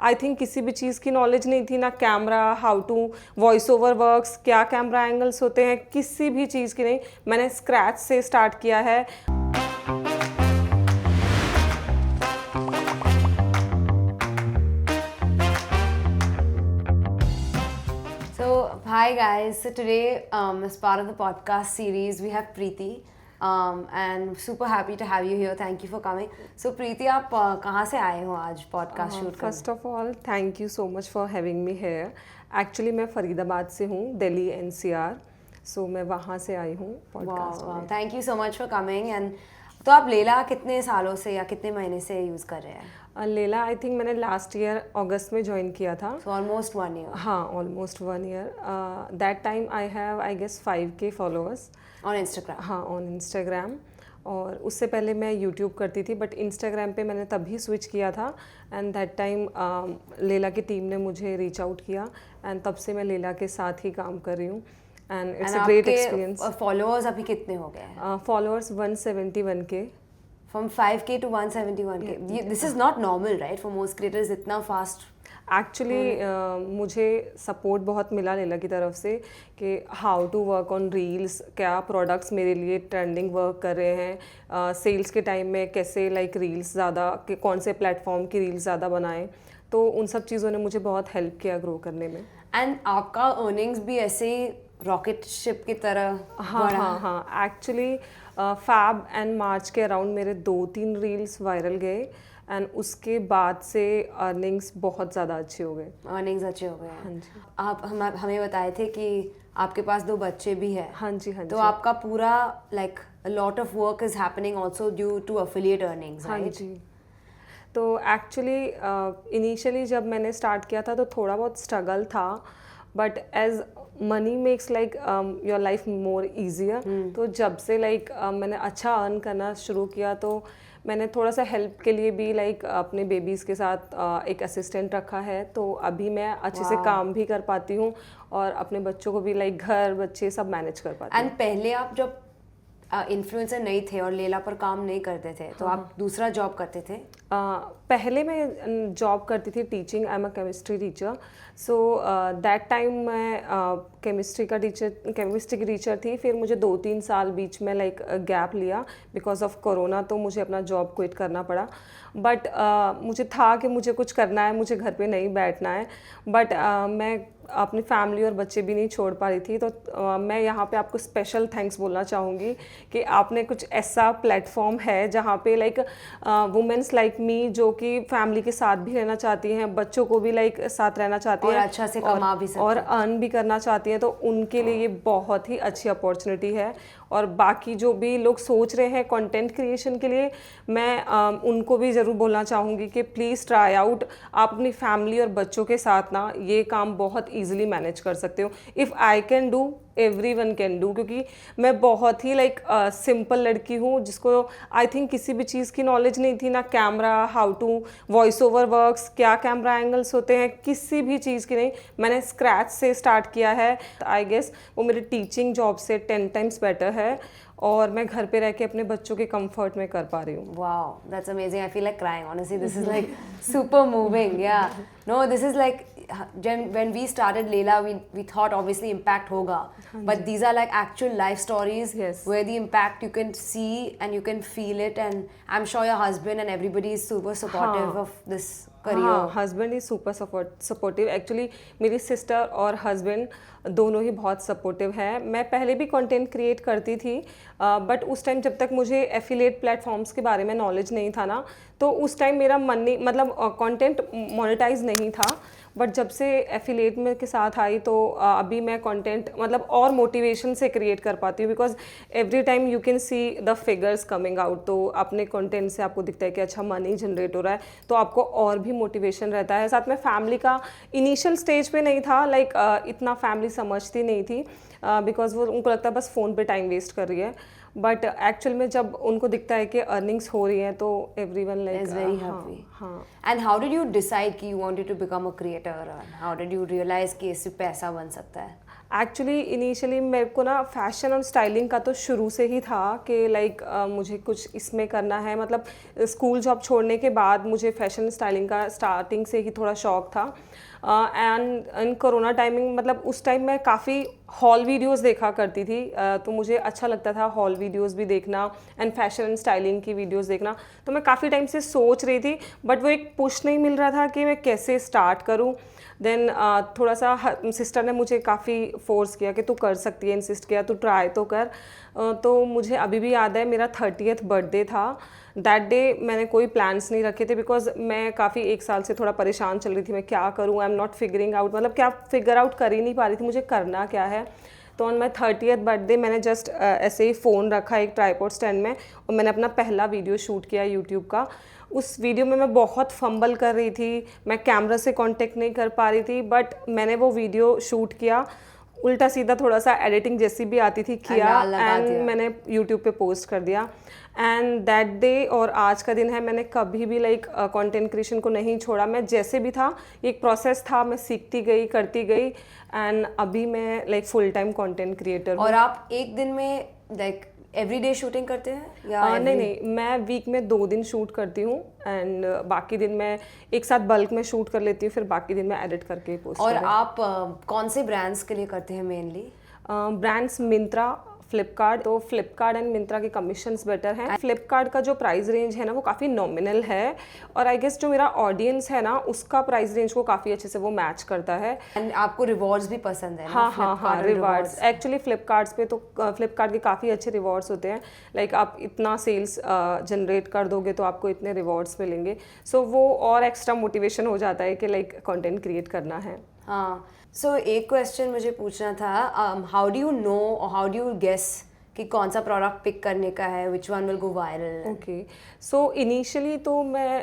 I think किसी भी चीज़ की नॉलेज नहीं थी, ना camera, how to voice over works, क्या कैमरा एंगल्स होते हैं, किसी भी चीज़ की नहीं। मैंने स्क्रैच से स्टार्ट किया है। Hi guys, so today as part of the podcast series we have Preeti and super happy to have you here. Thank you for coming. So Preeti, आप कहाँ से आए हो आज podcast shoot करने? First of all thank you so much for having me here. Actually मैं फरीदाबाद से हूँ, दिल्ली NCR, सो मैं वहाँ से आई हूँ पॉडकास्ट में। Thank you so much for coming. And तो आप लेला कितने सालों से या कितने महीने से यूज़ कर रहे हैं? लेला आई थिंक मैंने लास्ट ईयर अगस्त में ज्वाइन किया था। So almost 1 year. हाँ, almost 1 year. That time I have I guess 5K followers on Instagram. हाँ, ऑन इंस्टाग्राम। और उससे पहले मैं यूट्यूब करती थी, बट इंस्टाग्राम पे मैंने तभी स्विच किया था। एंड दैट टाइम लेला की टीम ने मुझे रीच आउट किया एंड तब से मैं लेला के साथ ही काम कर रही हूँ। And it's a great experience. Followers अभी कितने हो गए? Followers 171K। From 5K to 171K. This is not normal, right? For most creators, इतना fast. एक्चुअली मुझे सपोर्ट बहुत मिला लेला की तरफ से कि how to work on reels, क्या प्रोडक्ट्स मेरे लिए ट्रेंडिंग वर्क कर रहे हैं, सेल्स के टाइम में कैसे लाइक रील्स ज़्यादा, कि कौन से प्लेटफॉर्म की रील्स ज़्यादा बनाएं। तो उन सब चीज़ों ने मुझे बहुत हेल्प किया ग्रो करने में। एंड आपका अर्निंग्स भी ऐसे ही रॉकेट शिप की तरह? हाँ, एक्चुअली फैब एंड मार्च के अराउंड मेरे 2-3 रील्स वायरल गए एंड उसके बाद से अर्निंग्स बहुत ज़्यादा अच्छे हो गए। अर्निंग्स अच्छे हो गए? हाँ जी। आप हमें बताए थे कि आपके पास 2 बच्चे भी हैं। हाँ जी, हाँ जी। तो आपका पूरा like a lot of work is happening also due to affiliate earnings, हाँ राइट? जी। तो एक्चुअली इनिशियली जब मैंने स्टार्ट किया था तो थोड़ा बहुत स्ट्रगल था, but as money makes like your life more easier. तो जब से मैंने अच्छा अर्न करना शुरू किया तो मैंने थोड़ा सा हेल्प के लिए भी अपने बेबीज़ के साथ एक असिस्टेंट रखा है। तो अभी मैं अच्छे से काम भी कर पाती हूँ और अपने बच्चों को भी घर बच्चे सब मैनेज कर पाती हूँ। एंड पहले आप जब इन्फ्लुएंसर नहीं थे और लेला पर काम नहीं करते थे तो आप दूसरा जॉब करते थे? पहले मैं जॉब करती थी teaching. I am a chemistry teacher. So that time मैं केमिस्ट्री की टीचर थी। फिर मुझे 2-3 साल बीच में गैप लिया बिकॉज ऑफ कोरोना, तो मुझे अपना जॉब क्विट करना पड़ा। बट मुझे था कि मुझे कुछ करना है, मुझे घर पे नहीं बैठना है। बट मैं अपनी फैमिली और बच्चे भी नहीं छोड़ पा रही थी। तो मैं यहाँ पे आपको स्पेशल थैंक्स बोलना चाहूँगी कि आपने कुछ ऐसा प्लेटफॉर्म है जहाँ पे वुमेन्स लाइक मी जो कि फैमिली के साथ भी रहना चाहती हैं, बच्चों को भी साथ रहना चाहती हैं और अच्छा से कमा भी सकती हैं और अर्न भी करना चाहती हैं, तो उनके लिए ये बहुत ही अच्छी अपॉर्चुनिटी है। और बाकी जो भी लोग सोच रहे हैं कंटेंट क्रिएशन के लिए, मैं उनको भी ज़रूर बोलना चाहूँगी कि प्लीज़ ट्राई आउट। आप अपनी फैमिली और बच्चों के साथ ना ये काम बहुत ईजिली मैनेज कर सकते हो। If I can do, everyone can do. क्योंकि मैं बहुत ही सिंपल लड़की हूँ जिसको आई थिंक किसी भी चीज़ की नॉलेज नहीं थी, ना camera, how to voice over works, क्या कैमरा एंगल्स होते हैं, किसी भी चीज़ की नहीं। मैंने स्क्रैच से स्टार्ट किया है। आई गेस वो मेरी टीचिंग जॉब से 10 टाइम्स बेटर है और मैं घर पे रह के अपने बच्चों के कंफर्ट में कर पा रही हूँ। Wow, that's amazing. I feel like crying. Honestly, this is like super moving. Yeah. No, this is like when we started Leila, we thought obviously impact hoga, but these are like actual life stories. Yes. Where the impact you can see and you can feel it, and I'm sure your husband and everybody is super supportive of this career. हाँ, husband is super supportive. Actually मेरी sister और husband दोनों ही बहुत supportive हैं। मैं पहले भी content create करती थी, बट उस टाइम जब तक मुझे एफिलिएट प्लेटफॉर्म्स के बारे में नॉलेज नहीं था ना, तो उस टाइम मेरा मन नहीं, मतलब कंटेंट मोनेटाइज नहीं था। बट जब से एफिलिएट में के साथ आई तो अभी मैं कंटेंट और मोटिवेशन से क्रिएट कर पाती हूँ, because every time you can see the figures coming out. तो अपने कंटेंट से आपको दिखता है कि अच्छा मनी जनरेट हो रहा है, तो आपको और भी मोटिवेशन रहता है। साथ में फैमिली का इनिशियल स्टेज पे नहीं था, इतना फैमिली समझती नहीं थी बिकॉज वो उनको लगता है बस फ़ोन पे टाइम वेस्ट कर रही है। बट एक्चुअल में जब उनको दिखता है कि अर्निंग्स हो रही हैं तो एवरीवन is very happy. हाँ। And how did you decide कि you wanted to become a creator? And how did you realize कि इससे पैसा बन सकता है? एक्चुअली इनिशियली मेरे को ना फैशन और स्टाइलिंग का तो शुरू से ही था कि लाइक मुझे कुछ इसमें करना है, मतलब स्कूल जॉब छोड़ने के बाद मुझे फैशन स्टाइलिंग का स्टार्टिंग से ही थोड़ा शौक था। एंड इन कोरोना टाइमिंग, मतलब उस टाइम मैं काफ़ी हॉल वीडियोस देखा करती थी, तो मुझे अच्छा लगता था हॉल वीडियोस भी देखना एंड फैशन एंड स्टाइलिंग की वीडियोस देखना। तो मैं काफ़ी टाइम से सोच रही थी, बट वो एक पुश नहीं मिल रहा था कि मैं कैसे स्टार्ट करूं। देन थोड़ा सा सिस्टर ने मुझे काफ़ी फोर्स किया कि तू कर सकती है, इंसिस्ट किया तू ट्राई तो कर। तो मुझे अभी भी याद है मेरा 30th बर्थडे था। दैट डे मैंने कोई प्लान्स नहीं रखे थे, बिकॉज मैं काफ़ी एक साल से थोड़ा परेशान चल रही थी, मैं क्या करूँ, I am not figuring out, मतलब क्या फिगर आउट कर ही नहीं पा रही थी मुझे करना क्या है। तो ऑन माई 30th बर्थडे मैंने जस्ट ऐसे ही फ़ोन रखा एक ट्राईपॉड स्टैंड में और मैंने अपना पहला वीडियो शूट किया यूट्यूब का। उस वीडियो में मैं बहुत फंबल कर रही थी, मैं कैमरा से कांटेक्ट नहीं कर पा रही थी, बट मैंने वो वीडियो शूट किया, उल्टा सीधा थोड़ा सा एडिटिंग जैसी भी आती थी किया, एंड मैंने यूट्यूब पे पोस्ट कर दिया। एंड दैट डे और आज का दिन है, मैंने कभी भी लाइक कंटेंट क्रिएशन को नहीं छोड़ा। मैं जैसे भी था, एक प्रोसेस था, मैं सीखती गई, करती गई, एंड अभी मैं like full time content creator हूँ। और आप एक दिन में लाइक एवरीडे शूटिंग करते हैं या नहीं, मैं वीक में 2 दिन शूट करती हूँ, एंड बाकी दिन मैं एक साथ बल्क में शूट कर लेती हूँ, फिर बाकी दिन मैं एडिट करके पोस्ट। और आप कौन से ब्रांड्स के लिए करते हैं मेनली? ब्रांड्स मिंत्रा, फ्लिपकार्ट। तो फ्लिपकार्ट एंड मिंत्रा के कमीशंस बेटर हैं। फ्लिपकार्ट का जो प्राइस रेंज है ना वो काफ़ी नॉमिनल है, और आई गेस जो मेरा ऑडियंस है ना उसका प्राइस रेंज को काफ़ी अच्छे से वो मैच करता है। एंड आपको रिवॉर्ड्स भी पसंद है? हाँ, रिवॉर्ड्स एक्चुअली फ्लिपकार्ट पे तो फ्लिपकार्ट के काफ़ी अच्छे रिवॉर्ड्स होते हैं, लाइक आप इतना सेल्स जनरेट कर दोगे तो आपको इतने रिवॉर्ड्स मिलेंगे। सो वो और एक्स्ट्रा मोटिवेशन हो जाता है कि लाइक कंटेंट क्रिएट करना है। हाँ, सो एक क्वेश्चन मुझे पूछना था, हाउ डू यू नो और हाउ डू यू गेस कि कौन सा प्रोडक्ट पिक करने का है, which one will go viral? Okay, so initially तो मैं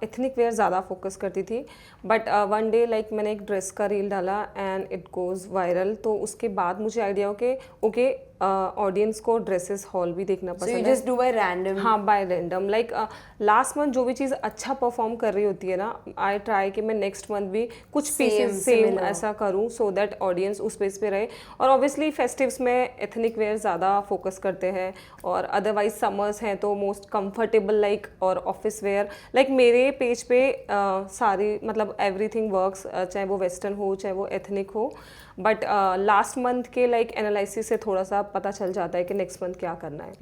एथनिक वेयर ज़्यादा फोकस करती थी, बट वन डे लाइक मैंने एक ड्रेस का रील डाला एंड इट गोज़ वायरल। तो उसके बाद मुझे आइडिया हो कि ओके ऑडियंस को ड्रेसेस हॉल भी देखना पसंद है। So you just do by random? हाँ, bye random, like last month जो भी चीज़ अच्छा परफॉर्म कर रही होती है ना, आई ट्राई कि मैं नेक्स्ट मंथ भी कुछ पीसेस सेम ऐसा करूँ, सो दैट ऑडियंस उस पेज पे रहे। और ऑब्वियसली फेस्टिव्स में एथनिक वेयर ज़्यादा फोकस करते हैं, और अदरवाइज समर्स हैं तो मोस्ट कंफर्टेबल लाइक और ऑफिस वेयर। लाइक मेरे पेज पे सारी मतलब एवरीथिंग वर्क्स, चाहे वो वेस्टर्न हो चाहे वो एथनिक हो, बट लास्ट मंथ के लाइक एनालिसिस से थोड़ा सा पता चल जाता है कि नेक्स्ट मंथ क्या करना है।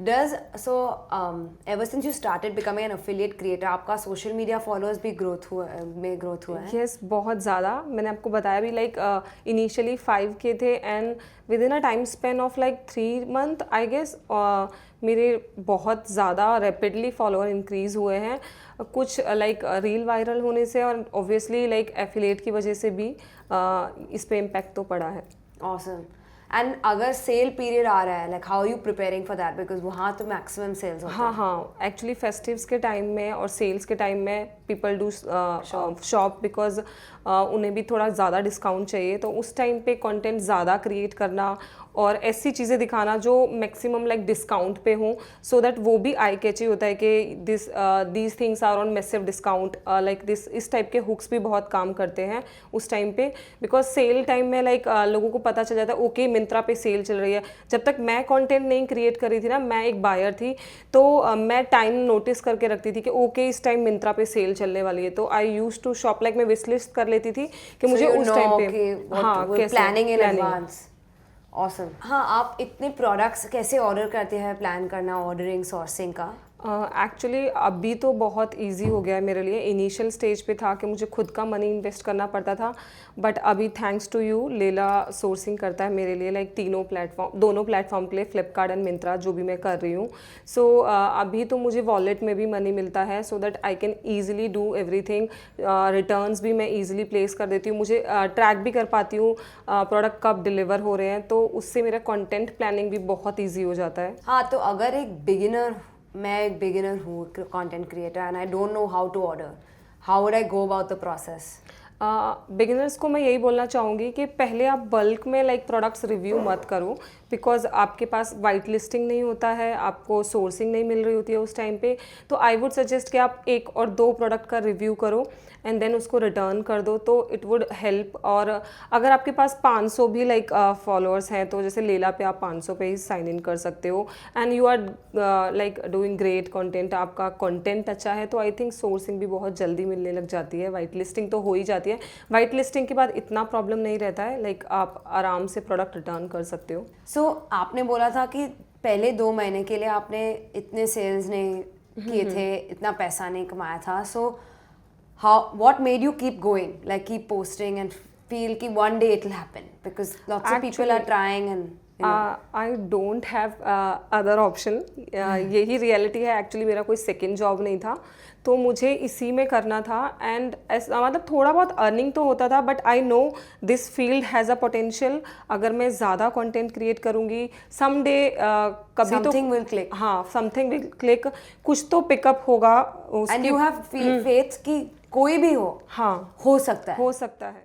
Ever since you started becoming an affiliate creator, आपका सोशल मीडिया फॉलोअर्स भी ग्रोथ हुआ है? यस, बहुत ज़्यादा। मैंने आपको बताया भी, लाइक इनिशियली 5 के थे, and within a time span of like 3 month I guess मेरे बहुत ज़्यादा रैपिडली फॉलोअर इंक्रीज़ हुए हैं, कुछ लाइक रील वायरल होने से, और ऑब्वियसली लाइक एफिलिएट की वजह से भी इस पे इम्पैक्ट तो पड़ा है। ऑसम। एंड अगर सेल पीरियड आ रहा है, like how are you preparing for that, because वहाँ तो मैक्सिमम सेल्स होता है। हाँ, एक्चुअली फेस्टिव्स के टाइम में और सेल्स के टाइम में पीपल डू शॉप, बिकॉज उन्हें भी थोड़ा ज़्यादा डिस्काउंट चाहिए, तो उस टाइम पे कंटेंट ज़्यादा क्रिएट करना और ऐसी चीज़ें दिखाना जो मैक्सिमम लाइक डिस्काउंट पे हों, सो दैट वो भी आई कैची होता है कि these things are on massive discount, like this. इस टाइप के हुक्स भी बहुत काम करते हैं उस टाइम पे, बिकॉज सेल टाइम में लाइक लोगों को पता चल जाता है ओके मिंत्रा पे सेल चल रही है। जब तक मैं कंटेंट नहीं क्रिएट कर रही थी ना, मैं एक बायर थी, तो मैं टाइम नोटिस करके रखती थी कि ओके इस टाइम मिंत्रा पे सेल चलने वाली है, तो आई यूज टू शॉप, लाइक मैं विश लिस्ट कर लेती थी कि मुझे उस टाइम पे कैसे प्लानिंग इन एडवांस। ऑसम। हाँ, आप इतने प्रोडक्ट्स कैसे ऑर्डर करते हैं, प्लान करना, ऑर्डरिंग, सोर्सिंग का? एक्चुअली अभी तो बहुत इजी हो गया है मेरे लिए। इनिशियल स्टेज पे था कि मुझे खुद का मनी इन्वेस्ट करना पड़ता था, बट अभी थैंक्स टू यू लेला सोर्सिंग करता है मेरे लिए, लाइक दोनों प्लेटफॉर्म के लिए, फ्लिपकार्ट एंड मिंत्रा, जो भी मैं कर रही हूँ। सो अभी तो मुझे वॉलेट में भी मनी मिलता है, so that I can easily do everything. Returns भी मैं ईजिली प्लेस कर देती हूँ, मुझे ट्रैक भी कर पाती हूँ प्रोडक्ट कब डिलीवर हो रहे हैं, तो उससे मेरा कंटेंट प्लानिंग भी बहुत ईजी हो जाता है। हाँ, तो अगर मैं एक बिगिनर हूँ content creator and I don't know how to order, how would I go about the process? Beginners को मैं यही बोलना चाहूँगी कि पहले आप बल्क में लाइक प्रोडक्ट्स रिव्यू मत करो, बिकॉज आपके पास वाइट लिस्टिंग नहीं होता है, आपको सोर्सिंग नहीं मिल रही होती है उस टाइम पे, तो आई वुड सजेस्ट कि आप 1 और 2 प्रोडक्ट का रिव्यू करो एंड देन उसको रिटर्न कर दो, तो इट वुड हेल्प। और अगर आपके पास 500 भी लाइक फॉलोअर्स हैं, तो जैसे लेला पे आप 500 पे ही साइन इन कर सकते हो and you are like doing great content, आपका कंटेंट अच्छा है, तो आई थिंक सोर्सिंग भी बहुत जल्दी मिलने लग जाती है। वाइट लिस्टिंग तो हो ही जाती है, वाइट लिस्टिंग के बाद इतना प्रॉब्लम नहीं रहता है, लाइक आप आराम से प्रोडक्ट रिटर्न कर सकते हो। सो आपने बोला था कि पहले 2 महीने के लिए आपने इतने सेल्स नहीं किए थे, इतना पैसा नहीं कमाया था, सो what made you keep going, like keep posting and feel कि one day it will happen, because lots of people are trying and you know. I don't have other option, यही रियलिटी है। एक्चुअली मेरा कोई second job नहीं था, तो मुझे इसी में करना था एंड मतलब थोड़ा बहुत अर्निंग तो होता था, but I know this field has a potential. अगर मैं ज़्यादा कंटेंट क्रिएट करूँगी सम डे कभी Something will click. हाँ, समथिंग विल क्लिक, कुछ तो पिकअप होगा And you have faith कि कोई भी हो, हाँ, हो सकता है। हो सकता है।